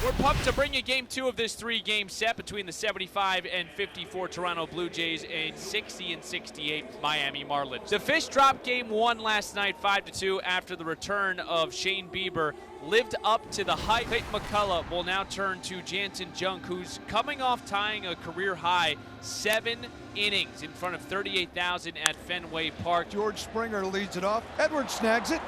We're pumped to bring you Game 2 of this 3-game set between the 75 and 54 Toronto Blue Jays and 60 and 68 Miami Marlins. The Fish dropped Game 1 last night 5-2 after the return of Shane Bieber lived up to the hype. Clayton McCullough will now turn to Jansen Junk, who's coming off tying a career-high 7 innings in front of 38,000 at Fenway Park. George Springer leads it off. Edwards snags it.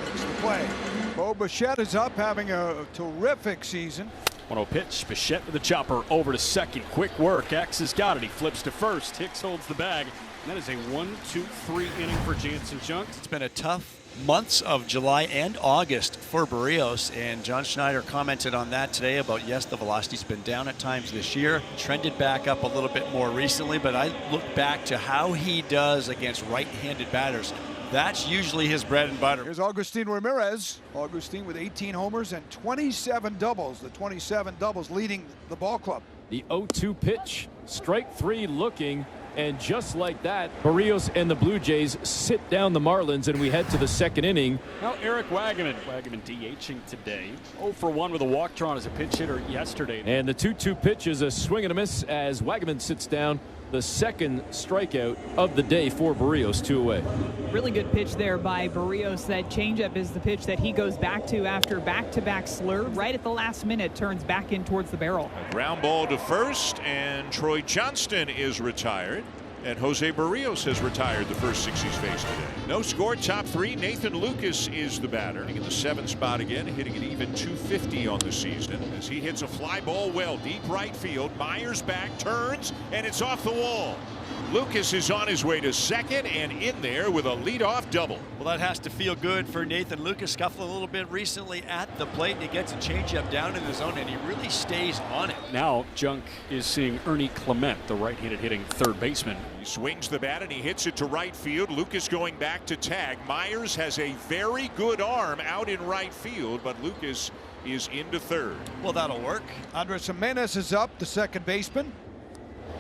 Makes the play. Bo Bichette is up, having a terrific season. 1-0 pitch. Bichette with the chopper over to second. Quick work. X has got it. He flips to first. Hicks holds the bag. And that is a 1-2-3 inning for Jansen Junk. It's been a tough months of July and August for Barrios, and John Schneider commented on that today about, yes, the velocity's been down at times this year, trended back up a little bit more recently, but I look back to how he does against right-handed batters. That's usually his bread and butter. Here's Agustin Ramirez. Agustin with 18 homers and 27 doubles. The 27 doubles leading the ball club. The 0-2 pitch, strike 3 looking, and just like that, Barrios and the Blue Jays sit down the Marlins, and we head to the second inning. Now Eric Wagaman DHing today. 0 for 1 with a walk drawn as a pinch hitter yesterday. And the 2-2 pitch is a swing and a miss as Wagaman sits down. The second strikeout of the day for Barrios, 2 away. Really good pitch there by Barrios. That changeup is the pitch that he goes back to after back-to-back slurve. Right at the last minute, turns back in towards the barrel. A ground ball to first, and Troy Johnston is retired. And Jose Barrios has retired the first 6 he's faced today. No score, top 3. Nathan Lucas is the batter. In the 7th spot again, hitting an even .250 on the season as he hits a fly ball well deep right field. Myers back, turns, and it's off the wall. Lucas is on his way to second and in there with a leadoff double. Well, that has to feel good for Nathan Lucas. Scuffled a little bit recently at the plate, and he gets a changeup down in the zone, and he really stays on it. Now Junk is seeing Ernie Clement, the right-handed hitting third baseman. He swings the bat and he hits it to right field. Lucas going back to tag. Myers has a very good arm out in right field, but Lucas is into third. Well, that'll work. Andres Jimenez is up, the second baseman.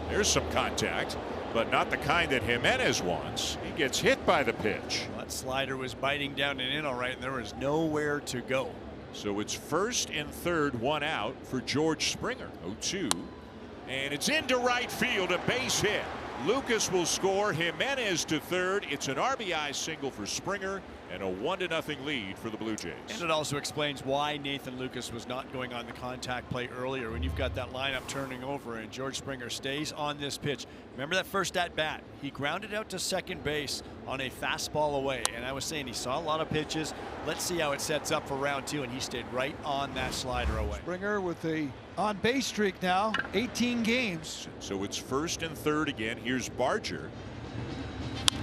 There's some contact, but not the kind that Jimenez wants. He gets hit by the pitch. That slider was biting down and in all right, and there was nowhere to go. So it's first and third, 1 out for George Springer. 0-2. And it's into right field, a base hit. Lucas will score. Jimenez to third. It's an RBI single for Springer and a 1-0 lead for the Blue Jays. And it also explains why Nathan Lucas was not going on the contact play earlier. When you've got that lineup turning over and George Springer stays on this pitch. Remember that first at bat? He grounded out to second base on a fastball away. And I was saying he saw a lot of pitches. Let's see how it sets up for round 2. And he stayed right on that slider away. Springer with a on-base streak now, 18 games. So it's first and third again. Here's Barger.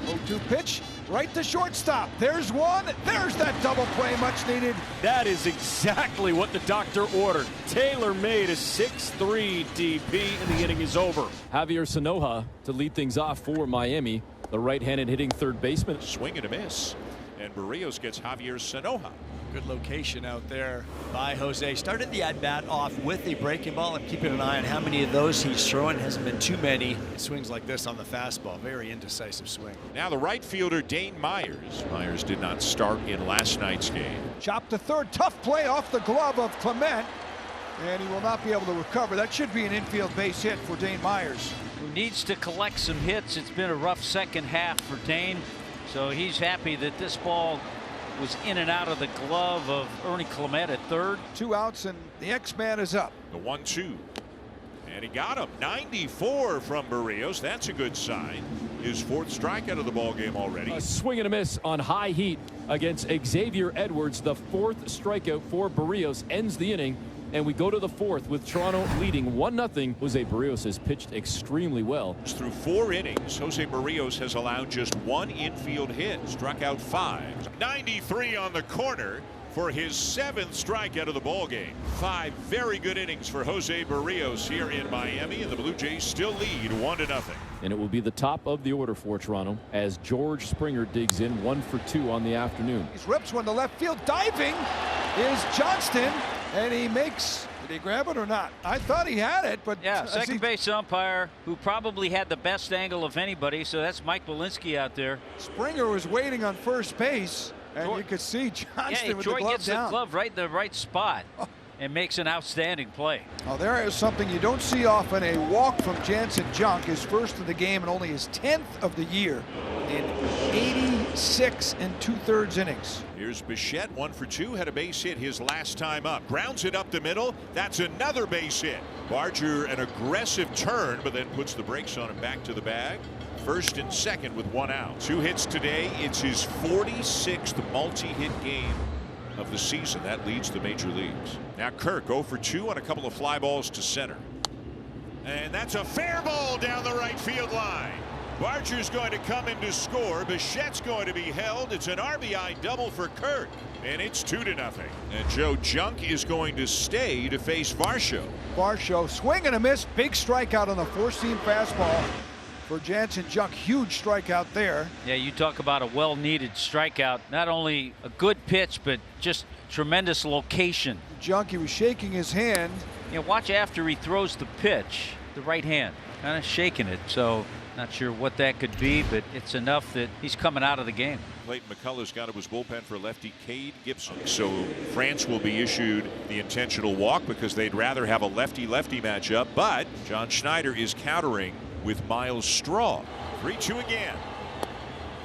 0-2 pitch, right to shortstop. There's one. There's that double play, much needed. That is exactly what the doctor ordered. Taylor made a 6-3 DP, and the inning is over. Javier Sanoja to lead things off for Miami, the right-handed hitting third baseman. Swing and a miss. And Barrios gets Javier Sanoja. Good location out there by Jose. Started the at-bat off with a breaking ball. I'm keeping an eye on how many of those he's throwing. Hasn't been too many. It swings like this on the fastball. Very indecisive swing. Now the right fielder, Dane Myers. Myers did not start in last night's game. Chopped to third. Tough play off the glove of Clement. And he will not be able to recover. That should be an infield base hit for Dane Myers. Who needs to collect some hits. It's been a rough second half for Dane. So he's happy that this ball was in and out of the glove of Ernie Clement at third. 2 outs and the X-Man is up. The 1-2. And he got him. 94 from Barrios. That's a good sign. His 4th strikeout of the ball game already. A swing and a miss on high heat against Xavier Edwards. The 4th strikeout for Barrios ends the inning. And we go to the 4th with Toronto leading 1-0. Jose Barrios has pitched extremely well. Through 4 innings, Jose Barrios has allowed just 1 infield hit, struck out 5. 93 on the corner for his 7th strikeout of the ball game. 5 very good innings for Jose Barrios here in Miami, and the Blue Jays still lead 1-0. And it will be the top of the order for Toronto as George Springer digs in 1 for 2 on the afternoon. He rips one to left field. Diving is Johnston. And he makes, did he grab it or not? I thought he had it, but yeah, second base umpire who probably had the best angle of anybody, so that's Mike Belinsky out there. Springer was waiting on first base, and you could see Johnston with the glove gets down. the glove right in the right spot. and makes an outstanding play. Now there is something you don't see often, a walk from Jansen Junk, his first of the game and only his 10th of the year in 86 2/3 innings. Here's Bichette, 1 for 2, had a base hit his last time up. Grounds it up the middle. That's another base hit. Barger, an aggressive turn, but then puts the brakes on him back to the bag. First and second with 1 out. 2 hits today. It's his 46th multi-hit game of the season. That leads the major leagues. Now Kirk 0 for 2 on a couple of fly balls to center. And that's a fair ball down the right field line. Barger's going to come in to score. Bichette's going to be held. It's an RBI double for Kirk. And it's 2-0. And Joe Junk is going to stay to face Varsho. Varsho swing and a miss. Big strikeout on the four-seam fastball for Jansen Junk. Huge strikeout there. Yeah, you talk about a well-needed strikeout. Not only a good pitch, but just tremendous location. Junk, he was shaking his hand. You know, watch after he throws the pitch, the right hand, kind of shaking it. So not sure what that could be, but it's enough that he's coming out of the game. Clayton McCullough's got to his bullpen for lefty Cade Gibson. So France will be issued the intentional walk because they'd rather have a lefty-lefty matchup. But John Schneider is countering with Miles Straw. 3-2 again.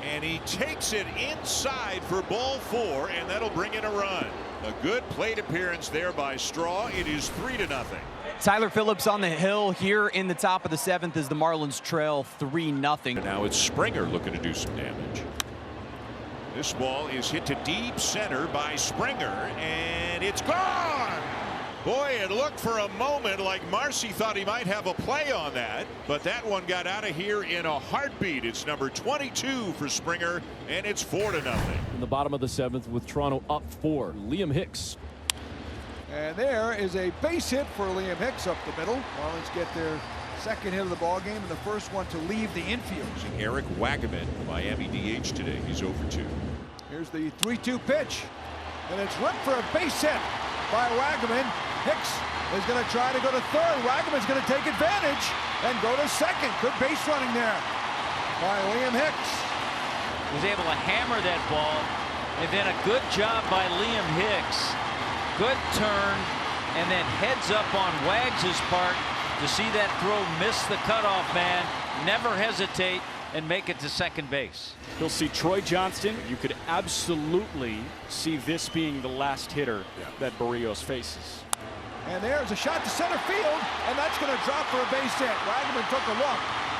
And he takes it inside for ball 4, and that'll bring in a run. A good plate appearance there by Straw. It is 3-0. Tyler Phillips on the hill here in the top of the 7th as the Marlins trail 3-0. Now it's Springer looking to do some damage. This ball is hit to deep center by Springer, and it's gone. Boy, it looked for a moment like Marcy thought he might have a play on that, but that one got out of here in a heartbeat. It's number 22 for Springer, and it's 4-0. In the bottom of the 7th with Toronto up 4. Liam Hicks. And there is a base hit for Liam Hicks up the middle. Marlins get their second hit of the ball game and the first one to leave the infield. Eric Wagaman, Miami DH today. He's 0 for 2. Here's the 3-2 pitch, and it's ripped for a base hit by Wagaman. Hicks is going to try to go to third. Wagaman's going to take advantage and go to second. Good base running there by Liam Hicks. Was able to hammer that ball, and then a good job by Liam Hicks. Good turn, and then heads up on Wags' part to see that throw miss the cutoff man. Never hesitate and make it to second base. You'll see Troy Johnston. You could absolutely see this being the last hitter that Barrios faces. And there's a shot to center field, and that's going to drop for a base hit. Wagaman took a look.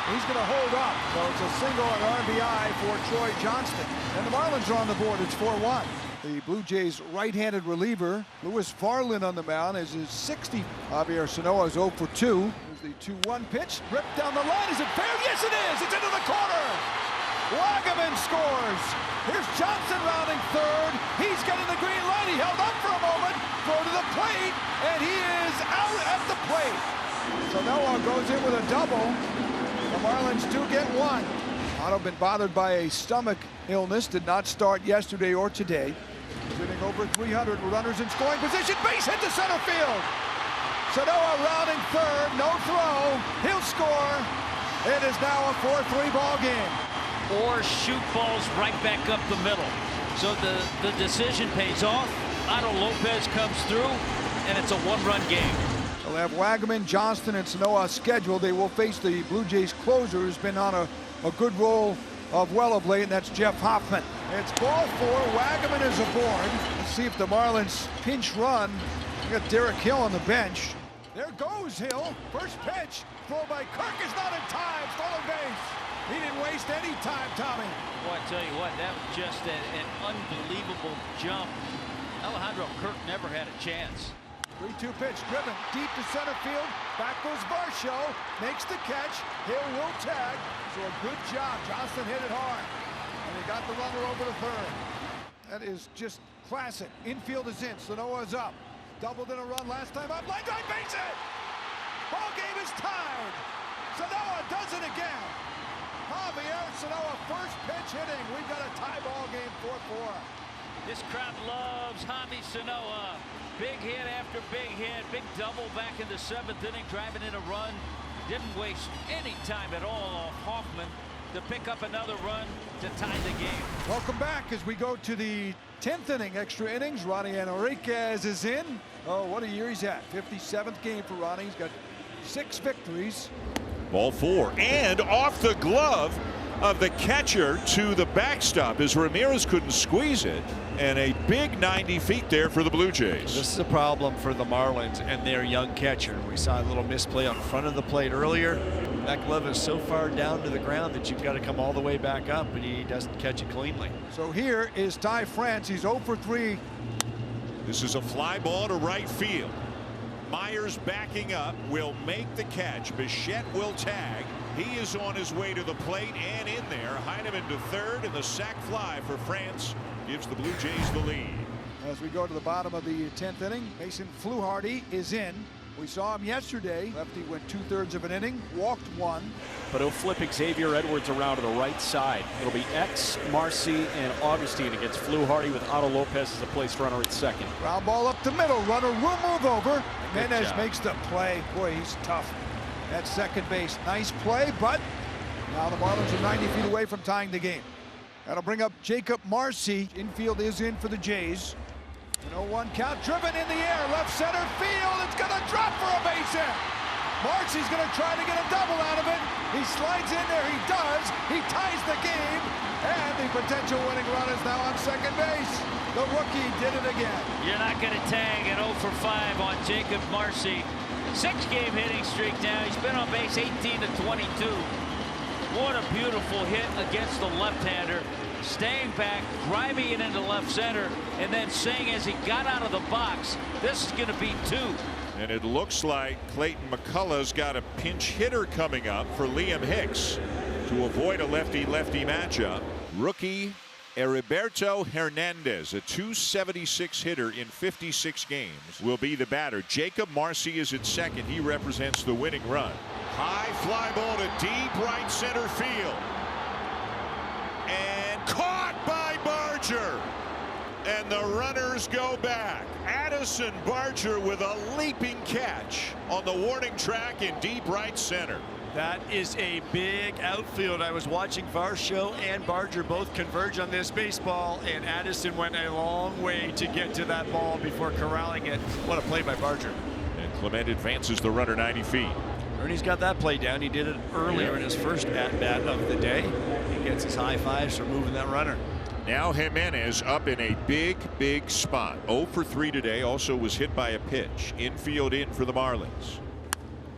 He's going to hold up. So it's a single and RBI for Troy Johnston. And the Marlins are on the board. It's 4-1. The Blue Jays right-handed reliever, Lewis Farland on the mound, is his 60th. Javier Sanoa is 0 for 2. Here's the 2-1 pitch. Ripped down the line. Is it fair? Yes, it is. It's into the corner. Wagaman scores. Here's Johnson rounding third. He's getting the green light. He held up for a moment. Throw to the plate, and he is out at the plate. Sanoa goes in with a double. The Marlins do get one. Otto been bothered by a stomach illness. Did not start yesterday or today. Sitting over 300 runners in scoring position. Base hit to center field. Sanoa rounding third. No throw. He'll score. It is now a 4-3 ball game. Or shoot balls right back up the middle. So the decision pays off. Otto Lopez comes through, and it's a one-run game. They'll have Wagaman, Johnston, and Sanoa scheduled. They will face the Blue Jays closer, who's been on a good roll of late, and that's Jeff Hoffman. It's ball 4. Wagaman is aboard. Let's see if the Marlins pinch run. We got Derek Hill on the bench. There goes Hill. First pitch. Throw by Kirk is not in time. Stolen base. He didn't waste any time, Tommy. Boy, I tell you what, that was just an unbelievable jump. Alejandro Kirk never had a chance. 3-2 pitch driven deep to center field. Back goes Varsho. Makes the catch. Hill will tag. So a good job. Johnston hit it hard. And he got the runner over to third. That is just classic. Infield is in. Sanoa's up. Doubled in a run last time up. Line drive base hit. Ball game is tied. Sanoa does it again. Javier Sanoa first pitch hitting. We've got a tie ball game 4-4. This crowd loves Javi Sanoa. Big hit after big hit. Big double back in the 7th inning, driving in a run. Didn't waste any time at all off Hoffman. to pick up another run to tie the game. Welcome back as we go to the 10th inning, extra innings. Ronnie Enriquez is in. Oh, what a year he's had. 57th game for Ronnie. He's got 6 victories. Ball 4 and off the glove of the catcher to the backstop as Ramirez couldn't squeeze it, and a big 90 feet there for the Blue Jays. This is a problem for the Marlins and their young catcher. We saw a little misplay on front of the plate earlier. That glove is so far down to the ground that you've got to come all the way back up, and he doesn't catch it cleanly. So here is Ty France. He's 0 for 3. This is a fly ball to right field. Myers backing up will make the catch. Bichette will tag. He is on his way to the plate and in there. Heineman to third, and the sac fly for France gives the Blue Jays the lead. As we go to the bottom of the 10th inning, Mason Fluharty is in. We saw him yesterday. Lefty went 2/3 of an inning, walked 1. But he'll flip Xavier Edwards around to the right side. It'll be X, Marcy, and Augustine against Fluharty with Otto Lopez as a place runner at second. Ground ball up the middle. Runner will move over. Good Menez job. makes the play. Boy, he's tough at second base. Nice play, but now the Marlins are 90 feet away from tying the game. That'll bring up Jacob Marcy. Infield is in for the Jays. An 0-1 count, driven in the air, left center field. It's going to drop for a base hit. Marcy's going to try to get a double out of it. He slides in there. He does. He ties the game. And the potential winning run is now on second base. The rookie did it again. You're not going to tag an 0 for 5 on Jacob Marcy. 6-game hitting streak now. He's been on base 18 to 22. What a beautiful hit against the left-hander. Staying back, driving it into left center, and then saying as he got out of the box, this is going to be 2. And it looks like Clayton McCullough's got a pinch hitter coming up for Liam Hicks to avoid a lefty-lefty matchup. Rookie Heriberto Hernandez, a .276 hitter in 56 games, will be the batter. Jacob Marcy is at second. He represents the winning run. High fly ball to deep right center field. And caught by Barger. And the runners go back. Addison Barger with a leaping catch on the warning track in deep right center. That is a big outfield. I was watching Varsho and Barger both converge on this baseball, and Addison went a long way to get to that ball before corralling it. What a play by Barger. And Clement advances the runner 90 feet. Ernie's got that play down. He did it earlier in his first at-bat of the day. He gets his high fives for moving that runner. Now Jimenez up in a big spot. 0 for 3 today. Also was hit by a pitch. Infield in for the Marlins.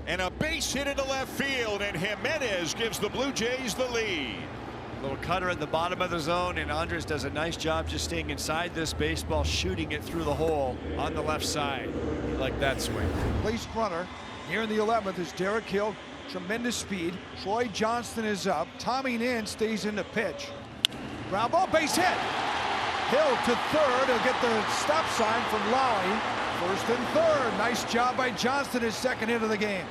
And a base hit into left field, and Jimenez gives the Blue Jays the lead. Little cutter at the bottom of the zone, and Andres does a nice job just staying inside this baseball, shooting it through the hole on the left side. You like that swing. Placed runner here in the 11th is Derek Hill. Tremendous speed. Troy Johnston is up. Tommy Nance stays in the pitch. Ground ball, base hit. Hill to third. He'll get the stop sign from Lowry. First and third. Nice job by Johnston, his second hit of the game.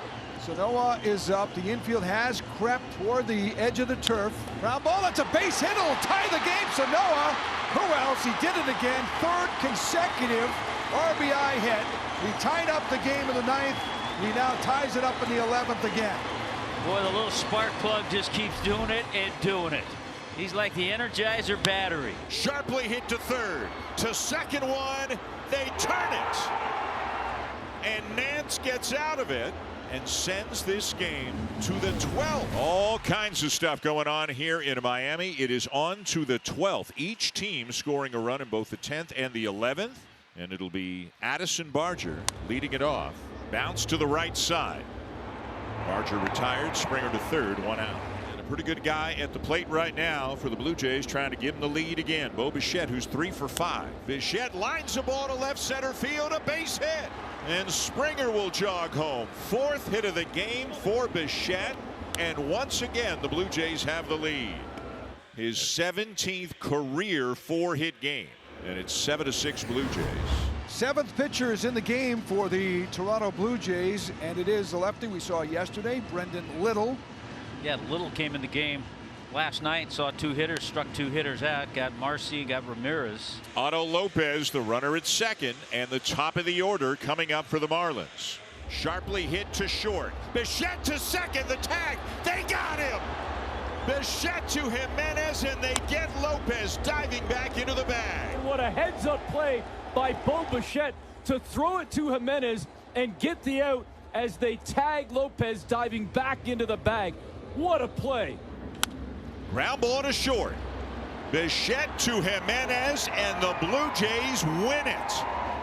Sanoa is up. The infield has crept toward the edge of the turf. Ground ball, that's a base hit. It'll tie the game. Sanoa, who else? He did it again. Third consecutive RBI hit. He tied up the game in the 9th. He now ties it up in the 11th again. Boy, the little spark plug just keeps doing it and doing it. He's like the Energizer battery. Sharply hit to third. To second one. They turn it. And Nance gets out of it and sends this game to the 12th. All kinds of stuff going on here in Miami. It is on to the 12th. Each team scoring a run in both the 10th and the 11th. And it'll be Addison Barger leading it off. Bounce to the right side. Barger retired. Springer to third. 1 out. And a pretty good guy at the plate right now for the Blue Jays, trying to give him the lead again. Bo Bichette, who's 3 for 5. Bichette lines the ball to left center field. A base hit. And Springer will jog home. 4th hit of the game for Bichette. And once again, the Blue Jays have the lead. His 17th career 4-hit game. And it's 7-6 Blue Jays. 7th pitcher is in the game for the Toronto Blue Jays, and it is the lefty we saw yesterday, Brendan Little. Yeah, Little came in the game last night, saw 2 hitters, struck 2 hitters out, got Marcy, got Ramirez. Otto Lopez, the runner at second, and the top of the order coming up for the Marlins. Sharply hit to short. Bichette to second, the tag. They got him. Bichette to Jimenez, and they get Lopez diving back into the bag. What a heads-up play by Bo Bichette to throw it to Jimenez and get the out as they tag Lopez diving back into the bag. What a play. Ground ball to short. Bichette to Jimenez, and the Blue Jays win it.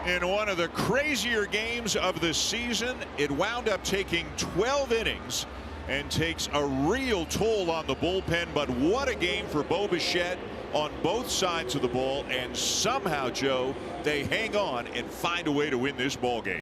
In one of the crazier games of the season, it wound up taking 12 innings and takes a real toll on the bullpen. But what a game for Bo Bichette on both sides of the ball, and somehow, Joe, they hang on and find a way to win this ball game.